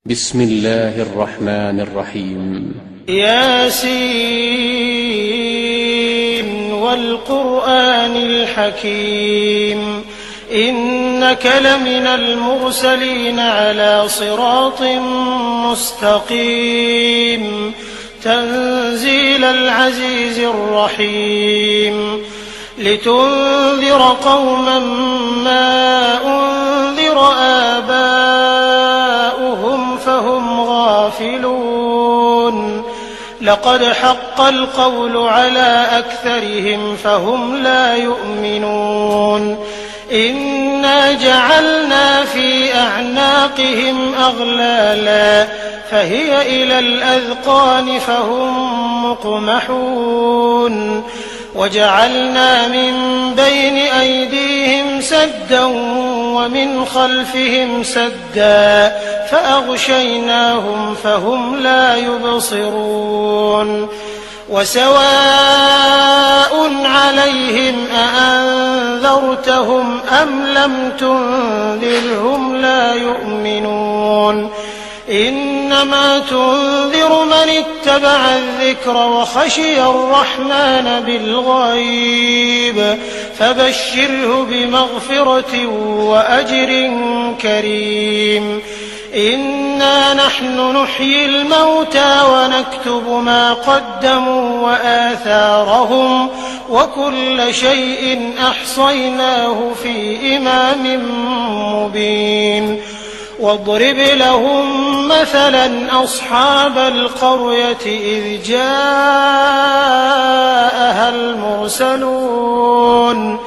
بسم الله الرحمن الرحيم. ياسين والقرآن الحكيم إنك لمن المرسلين على صراط مستقيم تنزيل العزيز الرحيم لتنذر قوما ما أنذر آباؤهم فهم غافلون لقد حق القول على أكثرهم فهم لا يؤمنون إنا جعلنا في أعناقهم أغلالا فهي إلى الأذقان فهم مقمحون وجعلنا من بين أيديهم سدا ومن خلفهم سدا فأغشيناهم فهم لا يبصرون وسواء عليهم أأنذرتهم أم لم تنذرهم لا يؤمنون إنما تنذر من اتبع الذكر وخشي الرحمن بالغيب فبشره بمغفرة وأجر كريم إنا نحن نحيي الموتى ونكتب ما قدموا وآثارهم وكل شيء أحصيناه في إمام مبين واضرب لهم مثلا أصحاب القرية إذ جاءها المرسلون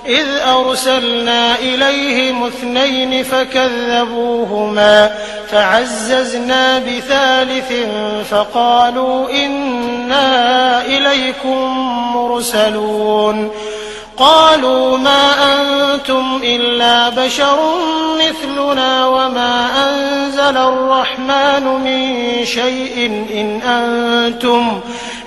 إذ أرسلنا إليهم 2 فكذبوهما فعززنا بثالث فقالوا إنا إليكم مرسلون قالوا ما أنتم إلا بشر مثلنا وما أنزل الرحمن من شيء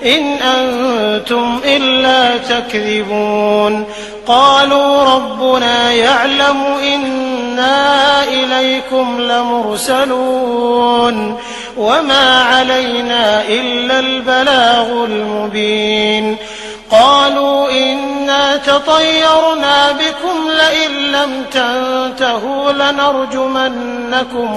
إن أنتم إلا تكذبون قالوا ربنا يعلم إنا إليكم لمرسلون وما علينا إلا البلاغ المبين قالوا إنا تطيرنا بكم لئن لم تنتهوا لنرجمنكم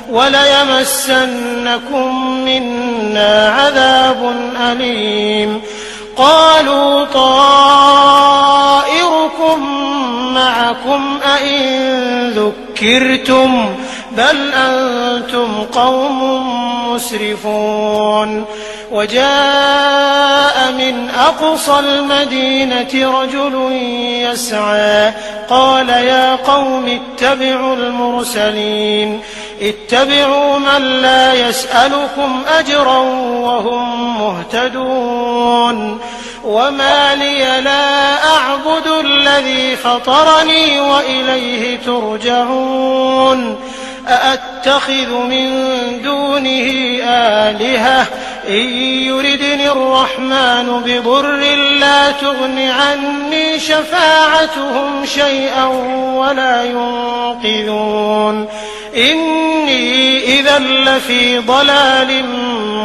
وليمسنكم منا عذاب أليم قالوا طائركم معكم أئن ذكرتم بل أنتم قوم مسرفون وجاء من أقصى المدينة رجل يسعى قال يا قوم اتبعوا المرسلين اتبعوا من لا يسألكم أجرا وهم مهتدون وما لي لا أعبد الذي فطرني وإليه ترجعون أأتخذ من دونه آلهة إن يردني الرحمن بضر لا تغن عني شفاعتهم شيئا ولا ينقذون إني إذا لفي ضلال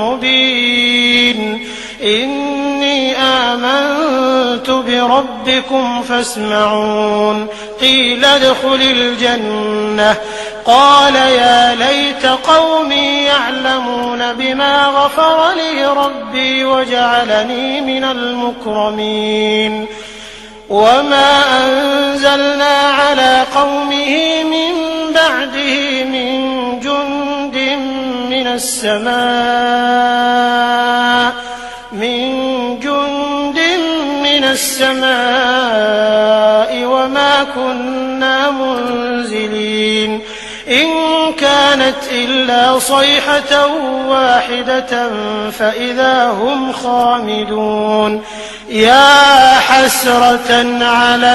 مبين إني آمنت بربكم فاسمعون قيل ادخل الجنة قال يا ليت قومي يعلمون بما غفر لي ربي وجعلني من المكرمين وما أنزلنا على قومه من بعده من جند من السماء وما كنا منزلين إن كانت إلا صيحة واحدة فإذا هم خامدون يا حسرة على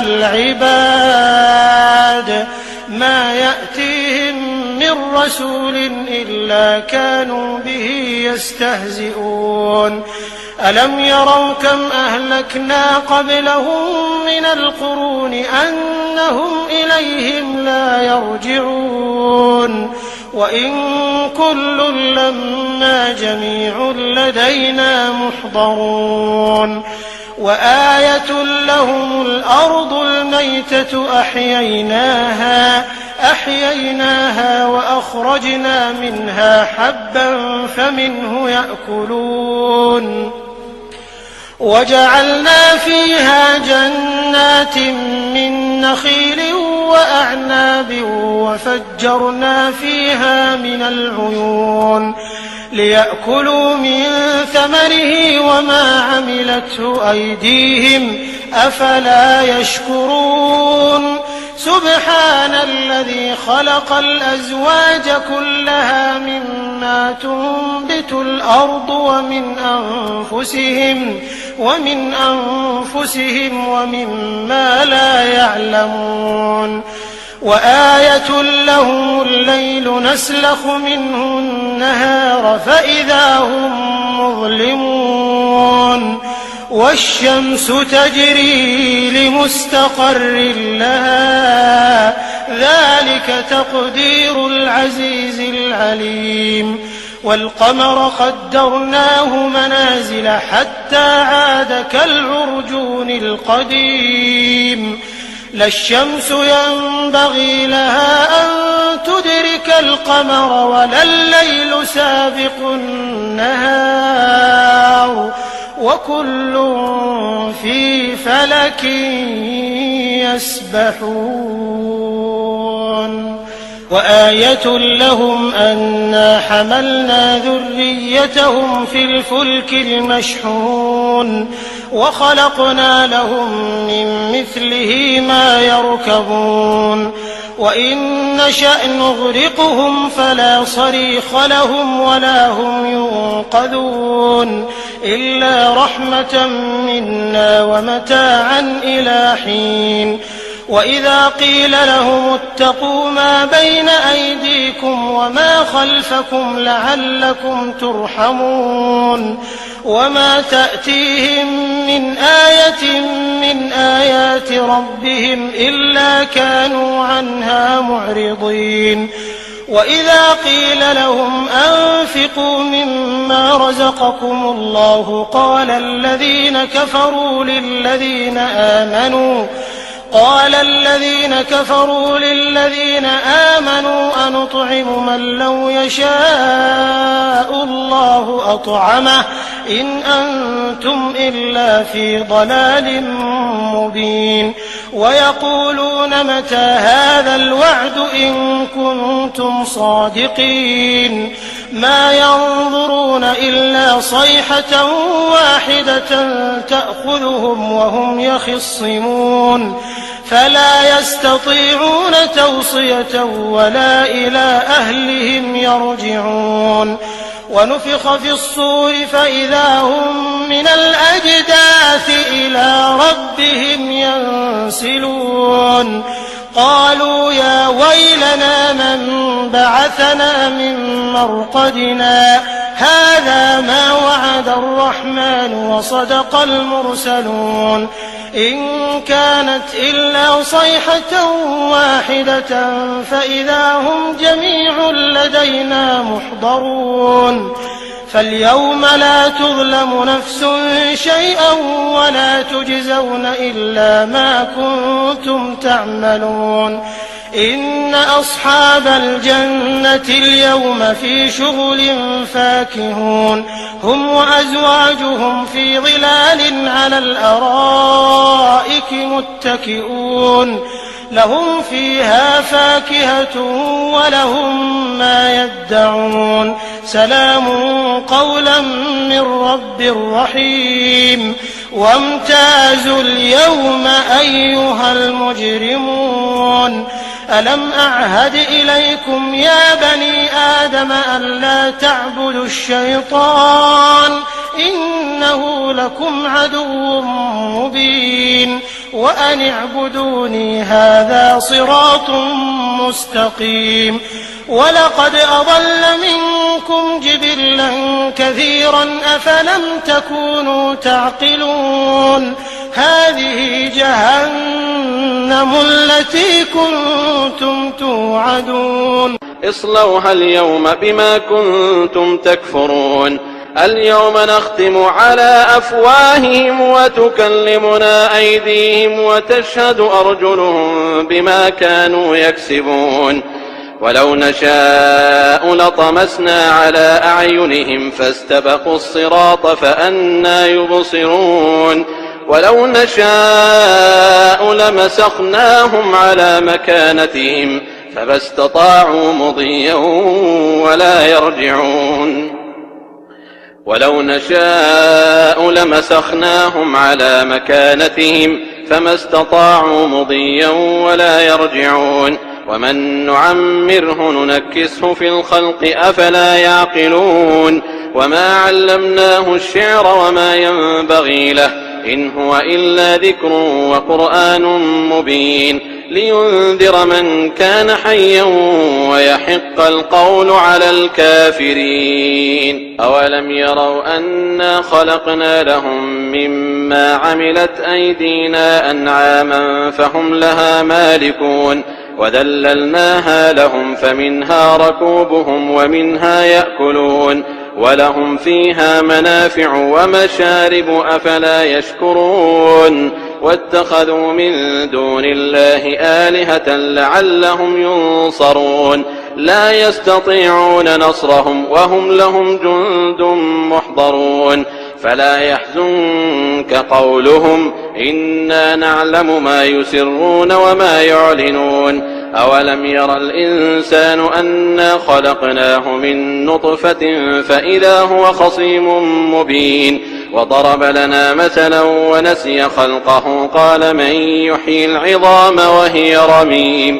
العباد ما يأتيهم من رسول إلا كانوا به يستهزئون ألم يروا كم أهلكنا قبلهم من القرون أنهم إليهم لا يرجعون وإن كل لما جميع لدينا محضرون وآية لهم الأرض الميتة أحييناها وأخرجنا منها حبا فمنه يأكلون وجعلنا فيها جنات من نخيل وأعناب وفجرنا فيها من العيون ليأكلوا من ثمره وما عملته أيديهم أفلا يشكرون سبحان الذي خلق الأزواج كلها مما تنبت الأرض ومن أنفسهم ومما لا يعلمون وآية لهم الليل نسلخ منه النهار فإذا هم مظلمون والشمس تجري لمستقر لها ذلك تقدير العزيز العليم والقمر قدرناه منازل حتى عاد كالعرجون القديم لا الشمس ينبغي لها أن تدرك القمر ولا الليل سابق النهار وكل في فلك يسبحون وآية لهم أنا حملنا ذريتهم في الفلك المشحون وخلقنا لهم من مثله ما يركبون وإن نشأ نغرقهم فلا صريخ لهم ولا هم ينقذون إلا رحمة منا ومتاعا إلى حين وإذا قيل لهم اتقوا ما بين أيديكم وما خلفكم لعلكم ترحمون وما تأتيهم من آية من آيات ربهم إلا كانوا عنها معرضين وإذا قيل لهم أنفقوا مما رزقكم الله قال الذين كفروا للذين آمنوا أنطعم من لو يشاء الله أطعمه إن أنتم إلا في ضلال مبين ويقولون متى هذا الوعد إن كنتم صادقين ما ينظرون إلا صيحة واحدة تأخذهم وهم يخصمون فلا يستطيعون توصية ولا إلى أهلهم يرجعون ونفخ في الصور فإذا هم من الأجداث إلى ربهم ينسلون قالوا يا ويلنا من بعثنا من مرقدنا هذا ما وعد الرحمن وصدق المرسلون إن كانت إلا صيحة واحدة فإذا هم جميع لدينا محضرون فاليوم لا تظلم نفس شيئا ولا تجزون إلا ما كنتم تعملون إن أصحاب الجنة اليوم في شغل فاكهون هم وأزواجهم في ظلال على الأرائك متكئون لهم فيها فاكهة ولهم ما يدعون سلام قولا من رب رحيم وامتازوا اليوم أيها المجرمون ألم أعهد إليكم يا بني آدم ألا تعبدوا الشيطان إنه لكم عدو مبين وأن اعبدوني هذا صراط مستقيم ولقد أضل منكم جبلا كثيرا أفلم تكونوا تعقلون هذه جهنم التي كنتم توعدون اصلوها اليوم بما كنتم تكفرون اليوم نختم على أفواههم وتكلمنا أيديهم وتشهد أرجلهم بما كانوا يكسبون ولو نشاء لطمسنا على أعينهم فاستبقوا الصراط فأنى يبصرون ولو نشاء لمسخناهم على مكانتهم فما استطاعوا مضيا ولا يرجعون ولو نشاء لمسخناهم على مكانتهم فما استطاعوا مضيا ولا يرجعون ومن نعمره ننكسه في الخلق أفلا يعقلون وما علمناه الشعر وما ينبغي له إن هو إلا ذكر وقرآن مبين لينذر من كان حيا ويحق القول على الكافرين أولم يروا أنا خلقنا لهم مما عملت أيدينا أنعاما فهم لها مالكون وذللناها لهم فمنها ركوبهم ومنها يأكلون ولهم فيها منافع ومشارب أفلا يشكرون واتخذوا من دون الله آلهة لعلهم ينصرون لا يستطيعون نصرهم وهم لهم جند محضرون فلا يحزنك قولهم إنا نعلم ما يسرون وما يعلنون أولم ير الإنسان أنا خلقناه من نطفة فإذا هو خصيم مبين وضرب لنا مثلا ونسي خلقه قال من يحيي العظام وهي رميم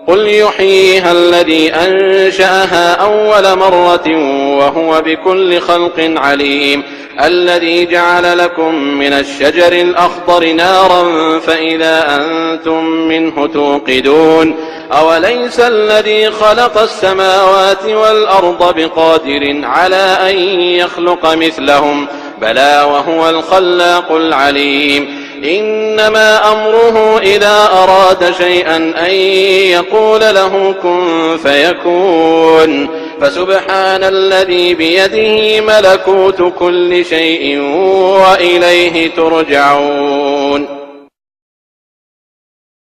قل يحييها الذي أنشأها أول مرة وهو بكل خلق عليم الذي جعل لكم من الشجر الأخضر نارا فإذا أنتم منه توقدون أوليس الذي خلق السماوات والأرض بقادر على أن يخلق مثلهم بلى وهو الخلاق العليم إنما أمره إذا أراد شيئا أن يقول له كن فيكون فسبحان الذي بيده ملكوت كل شيء وإليه ترجعون